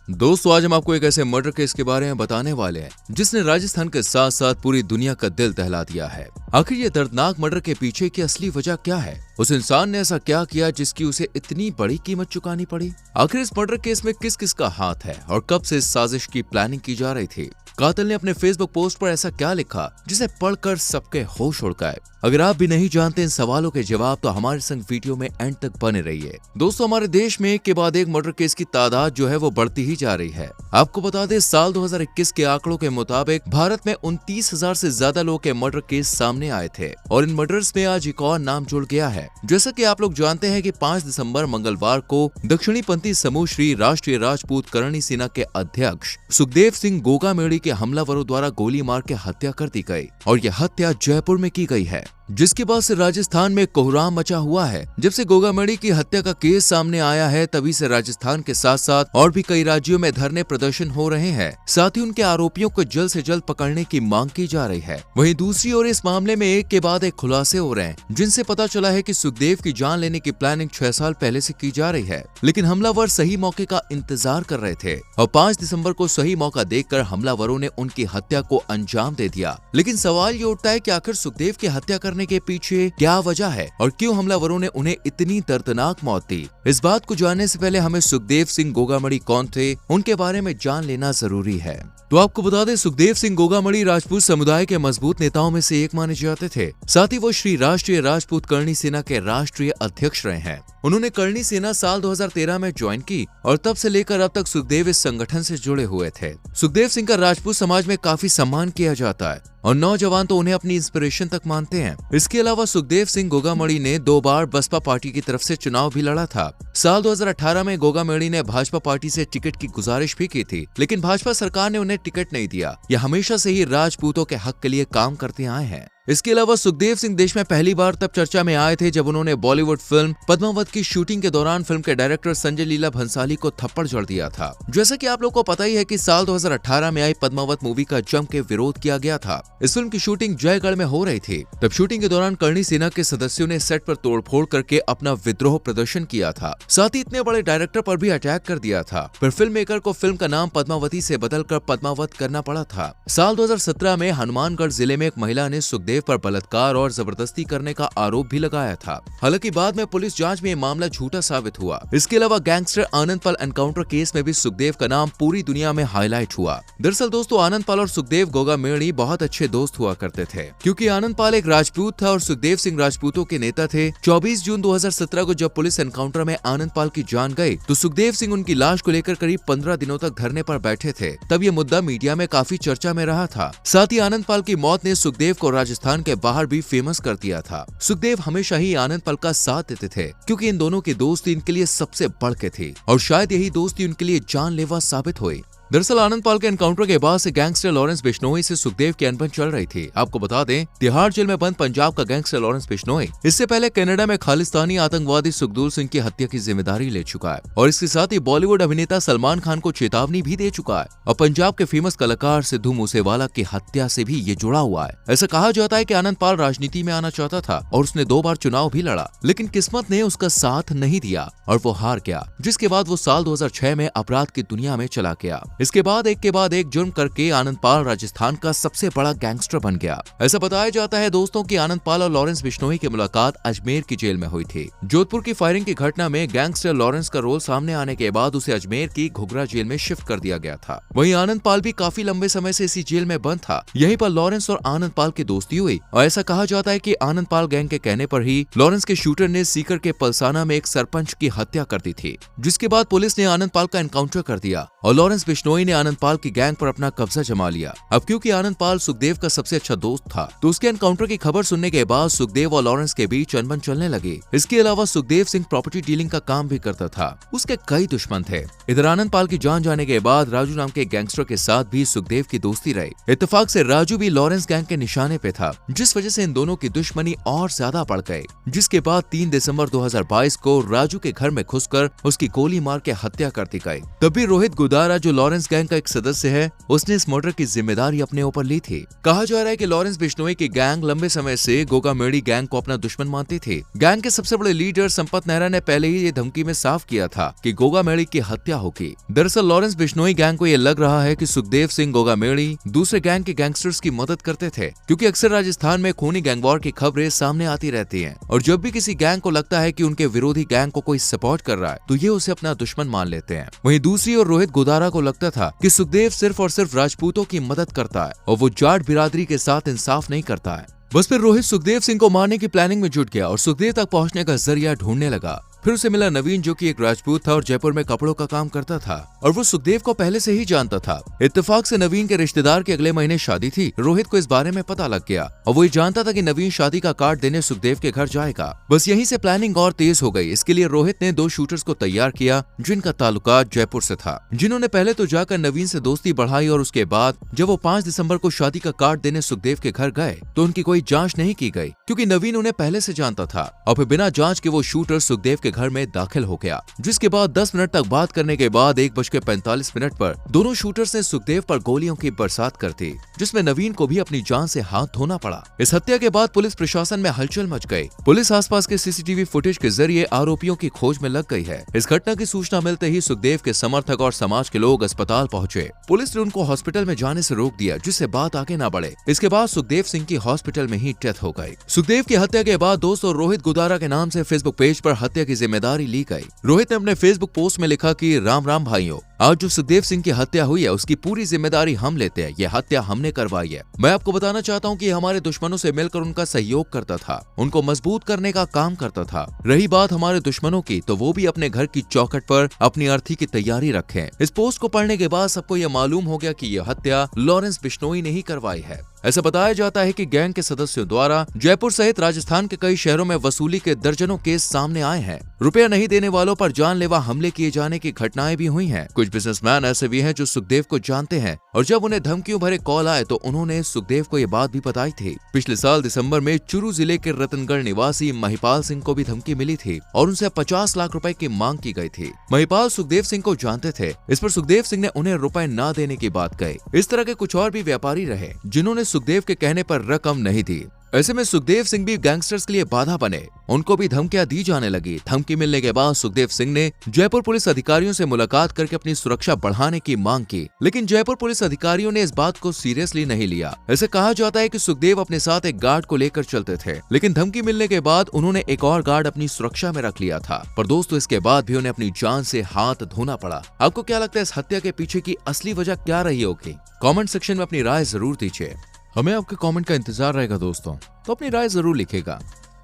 दोस्तों आज हम आपको एक ऐसे मर्डर केस के बारे में बताने वाले हैं जिसने राजस्थान के साथ साथ पूरी दुनिया का दिल दहला दिया है। आखिर ये दर्दनाक मर्डर के पीछे की असली वजह क्या है? उस इंसान ने ऐसा क्या किया जिसकी उसे इतनी बड़ी कीमत चुकानी पड़ी? आखिर इस मर्डर केस में किस किस का हाथ है और कब से इस साजिश की प्लानिंग की जा रही थी? कातिल ने अपने फेसबुक पोस्ट पर ऐसा क्या लिखा जिसे पढ़कर सबके होश उड़ गए? अगर आप भी नहीं जानते इन सवालों के जवाब तो हमारे संग वीडियो में एंड तक बने रहिए। दोस्तों हमारे देश में एक के बाद एक मर्डर केस की तादाद जो है वो बढ़ती ही जा रही है। आपको बता दें साल 2021 के आंकड़ों के मुताबिक भारत में 29,000 से ज्यादा लोगों के मर्डर केस सामने आए थे और इन मर्डर्स में आज एक और नाम जुड़ गया है। जैसा कि आप लोग जानते हैं कि 5 दिसंबर मंगलवार को दक्षिणी पंथी समूह श्री राष्ट्रीय राजपूत करणी सेना के अध्यक्ष सुखदेव सिंह गोगामेड़ी के हमलावरों द्वारा गोली मार के हत्या कर दी गई और यह हत्या जयपुर में की गई है, जिसके बाद से राजस्थान में कोहराम मचा हुआ है। जब से गोगामेड़ी की हत्या का केस सामने आया है तभी से राजस्थान के साथ साथ और भी कई राज्यों में धरने प्रदर्शन हो रहे हैं। साथ ही उनके आरोपियों को जल्द से जल्द पकड़ने की मांग की जा रही है। वहीं दूसरी ओर इस मामले में एक के बाद एक खुलासे हो रहे हैं जिनसे पता चला है कि सुखदेव की जान लेने की प्लानिंग 6 साल पहले से की जा रही है, लेकिन हमलावर सही मौके का इंतजार कर रहे थे और 5 दिसंबर को सही मौका देखकर हमलावरों ने उनकी हत्या को अंजाम दे दिया। लेकिन सवाल ये उठता है कि आखिर सुखदेव की हत्या करने के पीछे क्या वजह है और क्यों हमलावरों ने उन्हें इतनी दर्दनाक मौत दी? इस बात को जानने से पहले हमें सुखदेव सिंह गोगामेड़ी कौन थे उनके बारे में जान लेना जरूरी है। तो आपको बता दें सुखदेव सिंह गोगामेड़ी राजपूत समुदाय के मजबूत नेताओं में से एक माने जाते थे। साथ ही वो श्री राष्ट्रीय राजपूत करणी सेना के राष्ट्रीय अध्यक्ष रहे हैं। उन्होंने करणी सेना साल 2013 में ज्वाइन की और तब से लेकर अब तक सुखदेव इस संगठन से जुड़े हुए थे। सुखदेव सिंह का राजपूत समाज में काफी सम्मान किया जाता है और नौजवान तो उन्हें अपनी इंस्पिरेशन तक मानते हैं। इसके अलावा सुखदेव सिंह गोगामेड़ी ने 2 बार बसपा पार्टी की तरफ से चुनाव भी लड़ा था। साल 2018 में गोगामेड़ी ने भाजपा पार्टी से टिकट की गुजारिश भी की थी, लेकिन भाजपा सरकार ने उन्हें टिकट नहीं दिया। यह हमेशा से ही राजपूतों के हक के लिए काम करते आए हैं। इसके अलावा सुखदेव सिंह देश में पहली बार तब चर्चा में आए थे जब उन्होंने बॉलीवुड फिल्म पद्मावत की शूटिंग के दौरान फिल्म के डायरेक्टर संजय लीला भंसाली को थप्पड़ जड़ दिया था। जैसा कि आप लोग को पता ही है कि साल 2018 में आई पद्मावत मूवी का जम के विरोध किया गया था। इस फिल्म की शूटिंग जयगढ़ में हो रही थी। तब शूटिंग के दौरान करणी सेना के सदस्यों ने सेट पर तोड़फोड़ करके अपना विद्रोह प्रदर्शन किया था। साथ ही इतने बड़े डायरेक्टर पर भी अटैक कर दिया था। फिर फिल्म मेकर को फिल्म का नाम पद्मावती से बदलकर पद्मावत करना पड़ा था। साल 2017 में हनुमानगढ़ जिले में एक महिला ने सुखदेव पर बलात्कार और जबरदस्ती करने का आरोप भी लगाया था। हालांकि बाद में पुलिस जांच में ये मामला झूठा साबित हुआ। इसके अलावा गैंगस्टर आनंदपाल एनकाउंटर केस में भी सुखदेव का नाम पूरी दुनिया में हाईलाइट हुआ। दरअसल दोस्तों आनंदपाल और सुखदेव गोगामेड़ी बहुत अच्छे दोस्त हुआ करते थे, क्योंकि आनंदपाल एक राजपूत था और सुखदेव सिंह राजपूतों के नेता थे। 24 जून 2017 को जब पुलिस एनकाउंटर में आनंदपाल की जान गई तो सुखदेव सिंह उनकी लाश को लेकर करीब 15 दिनों तक धरने पर बैठे थे। तब ये मुद्दा मीडिया में काफी चर्चा में रहा था। साथ ही आनंदपाल की मौत ने सुखदेव को राजस्थान के बाहर भी फेमस कर दिया था। सुखदेव हमेशा ही आनंदपाल का साथ देते थे, क्योंकि इन दोनों की दोस्ती इनके लिए सबसे बढ़ के थी और शायद यही दोस्ती उनके लिए जानलेवा साबित हुई। दरअसल आनंदपाल के एनकाउंटर के बाद से गैंगस्टर लॉरेंस बिश्नोई से सुखदेव की अनबन चल रही थी। आपको बता दें तिहाड़ जेल में बंद पंजाब का गैंगस्टर लॉरेंस बिश्नोई इससे पहले कनाडा में खालिस्तानी आतंकवादी सुखदूर सिंह की हत्या की जिम्मेदारी ले चुका है और इसके साथ ही बॉलीवुड अभिनेता सलमान खान को चेतावनी भी दे चुका है और पंजाब के फेमस कलाकार सिद्धू मूसेवाला की हत्या से भी ये जुड़ा हुआ है। ऐसा कहा जाता है कि आनंदपाल राजनीति में आना चाहता था और उसने 2 बार चुनाव भी लड़ा, लेकिन किस्मत ने उसका साथ नहीं दिया और वो हार गया, जिसके बाद वो साल 2006 में अपराध की दुनिया में चला गया। इसके बाद एक जुर्म करके आनंदपाल राजस्थान का सबसे बड़ा गैंगस्टर बन गया। ऐसा बताया जाता है दोस्तों कि आनंदपाल और लॉरेंस बिश्नोई की मुलाकात अजमेर की जेल में हुई थी। जोधपुर की फायरिंग की घटना में गैंगस्टर लॉरेंस का रोल सामने आने के बाद उसे अजमेर की घुघरा जेल में शिफ्ट कर दिया गया था। वहीं आनंदपाल भी काफी लंबे समय से इसी जेल में बंद था। यहीं पर लॉरेंस और आनंदपाल की दोस्ती हुई और ऐसा कहा जाता है कि आनंदपाल गैंग के कहने पर ही लॉरेंस के शूटर ने सीकर के पलसाना में एक सरपंच की हत्या कर दी थी, जिसके बाद पुलिस ने आनंदपाल का एनकाउंटर कर दिया और लॉरेंस बिश्नोई ने आनंदपाल की गैंग पर अपना कब्जा जमा लिया। अब क्योंकि आनंदपाल सुखदेव का सबसे अच्छा दोस्त था तो उसके एनकाउंटर की खबर सुनने के बाद सुखदेव और लॉरेंस के बीच अनबन चलने लगी। इसके अलावा सुखदेव सिंह प्रॉपर्टी डीलिंग का काम भी करता था। उसके कई दुश्मन थे। इधर आनंदपाल की जान जाने के बाद राजू नाम के गैंगस्टर के साथ भी सुखदेव की दोस्ती रही। इत्तेफाक से राजू भी लॉरेंस गैंग के निशाने पे था, जिस वजह से इन दोनों की दुश्मनी और ज्यादा बढ़ गई। जिसके बाद 3 दिसंबर 2022 को राजू के घर में घुसकर उसकी गोली मार के हत्या कर दी गई। तब भी रोहित गुदारा जो लॉरेंस लॉरेंस गैंग का एक सदस्य है, उसने इस मर्डर की जिम्मेदारी अपने ऊपर ली थी। कहा जा रहा है कि लॉरेंस बिश्नोई की गैंग लंबे समय से गोगामेडी गैंग को अपना दुश्मन मानती थी। गैंग के सबसे बड़े लीडर संपत नेहरा ने पहले ही ये धमकी में साफ किया था कि गोगामेडी की हत्या होगी। दरअसल लॉरेंस बिश्नोई गैंग को ये लग रहा है कि सुखदेव सिंह गोगामेडी दूसरे गैंग के गैंगस्टर्स की मदद करते थे, क्योंकि अक्सर राजस्थान में खूनी गैंग वॉर की खबरें सामने आती रहती हैं और जब भी किसी गैंग को लगता है कि उनके विरोधी गैंग को कोई सपोर्ट कर रहा है तो ये उसे अपना दुश्मन मान लेते हैं। वहीं दूसरी ओर रोहित गुदारा को लगता था कि सुखदेव सिर्फ और सिर्फ राजपूतों की मदद करता है और वो जाट बिरादरी के साथ इंसाफ नहीं करता है। बस फिर रोहित सुखदेव सिंह को मारने की प्लानिंग में जुट गया और सुखदेव तक पहुंचने का जरिया ढूंढने लगा। फिर उसे मिला नवीन, जो कि एक राजपूत था और जयपुर में कपड़ों का काम करता था और वो सुखदेव को पहले से ही जानता था। इत्तेफाक से नवीन के रिश्तेदार की अगले महीने शादी थी। रोहित को इस बारे में पता लग गया और वो ये जानता था कि नवीन शादी का कार्ड देने सुखदेव के घर जाएगा। बस यहीं से प्लानिंग और तेज हो गई। इसके लिए रोहित ने 2 शूटर्स को तैयार किया जिनका ताल्लुकात जयपुर से था, जिन्होंने पहले तो जाकर नवीन से दोस्ती बढ़ाई और उसके बाद जब वो 5 दिसंबर को शादी का कार्ड देने सुखदेव के घर गए तो उनकी कोई जांच नहीं की गई, क्योंकि नवीन उन्हें पहले से जानता था। और फिर बिना जांच के वो शूटर सुखदेव के घर में दाखिल हो गया, जिसके बाद 10 मिनट तक बात करने के बाद 1:45 पर दोनों शूटर्स ने सुखदेव पर गोलियों की बरसात कर दी, जिसमें नवीन को भी अपनी जान से हाथ धोना पड़ा। इस हत्या के बाद पुलिस प्रशासन में हलचल मच गई। पुलिस आसपास के सीसीटीवी फुटेज के जरिए आरोपियों की खोज में लग गई है। इस घटना की सूचना मिलते ही सुखदेव के समर्थक और समाज के लोग अस्पताल पहुंचे। पुलिस ने उनको हॉस्पिटल में जाने से रोक दिया, जिससे बात आगे न बढ़े। इसके बाद सुखदेव सिंह की हॉस्पिटल में ही डेथ हो गई। सुखदेव की हत्या के बाद दोस्तों रोहित गुदारा के नाम से फेसबुक पेज पर हत्या की जिम्मेदारी ली गई। रोहित ने अपने फेसबुक पोस्ट में लिखा कि राम राम भाइयों, आज जो सुखदेव सिंह की हत्या हुई है उसकी पूरी जिम्मेदारी हम लेते हैं। यह हत्या हमने करवाई है। मैं आपको बताना चाहता हूं कि हमारे दुश्मनों से मिलकर उनका सहयोग करता था, उनको मजबूत करने का काम करता था। रही बात हमारे दुश्मनों की, तो वो भी अपने घर की चौखट पर अपनी अर्थी की तैयारी रखें। इस पोस्ट को पढ़ने के बाद सबको यह मालूम हो गया कि यह हत्या लॉरेंस बिश्नोई ने ही करवाई है। ऐसा बताया जाता है कि गैंग के सदस्यों द्वारा जयपुर सहित राजस्थान के कई शहरों में वसूली के दर्जनों केस सामने आए हैं। रुपया नहीं देने वालों पर जानलेवा हमले किए जाने की घटनाएं भी हुई हैं। कुछ बिजनेसमैन ऐसे भी हैं जो सुखदेव को जानते हैं और जब उन्हें धमकियों भरे कॉल आए तो उन्होंने सुखदेव को ये बात भी बताई थी। पिछले साल दिसंबर में चुरू जिले के रतनगढ़ निवासी महिपाल सिंह को भी धमकी मिली थी और उनसे 50 लाख रुपए की मांग की गई थी। महिपाल सुखदेव सिंह को जानते थे। इस पर सुखदेव सिंह ने उन्हें रुपए न देने की बात कही। इस तरह के कुछ और भी व्यापारी रहे जिन्होंने सुखदेव के कहने पर रकम नहीं दी। ऐसे में सुखदेव सिंह भी गैंगस्टर्स के लिए बाधा बने। उनको भी धमकियां दी जाने लगी। धमकी मिलने के बाद सुखदेव सिंह ने जयपुर पुलिस अधिकारियों से मुलाकात करके अपनी सुरक्षा बढ़ाने की मांग की, लेकिन जयपुर पुलिस अधिकारियों ने इस बात को सीरियसली नहीं लिया। ऐसे कहा जाता है कि सुखदेव अपने साथ एक गार्ड को लेकर चलते थे, लेकिन धमकी मिलने के बाद उन्होंने एक और गार्ड अपनी सुरक्षा में रख लिया था। पर दोस्तों, इसके बाद भी उन्हें अपनी जान से हाथ धोना पड़ा। आपको क्या लगता है इस हत्या के पीछे की असली वजह क्या रही होगी? कॉमेंट सेक्शन में अपनी राय जरूर दीजिए। हमें आपके कमेंट का इंतजार रहेगा दोस्तों, तो अपनी राय जरूर लिखेगा।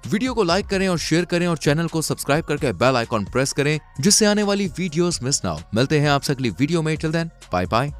वीडियो को लाइक करें और शेयर करें और चैनल को सब्सक्राइब करके बेल आइकॉन प्रेस करें, जिससे आने वाली वीडियोस मिस ना हो। मिलते हैं आपसे अगली वीडियो में। Till then, bye bye.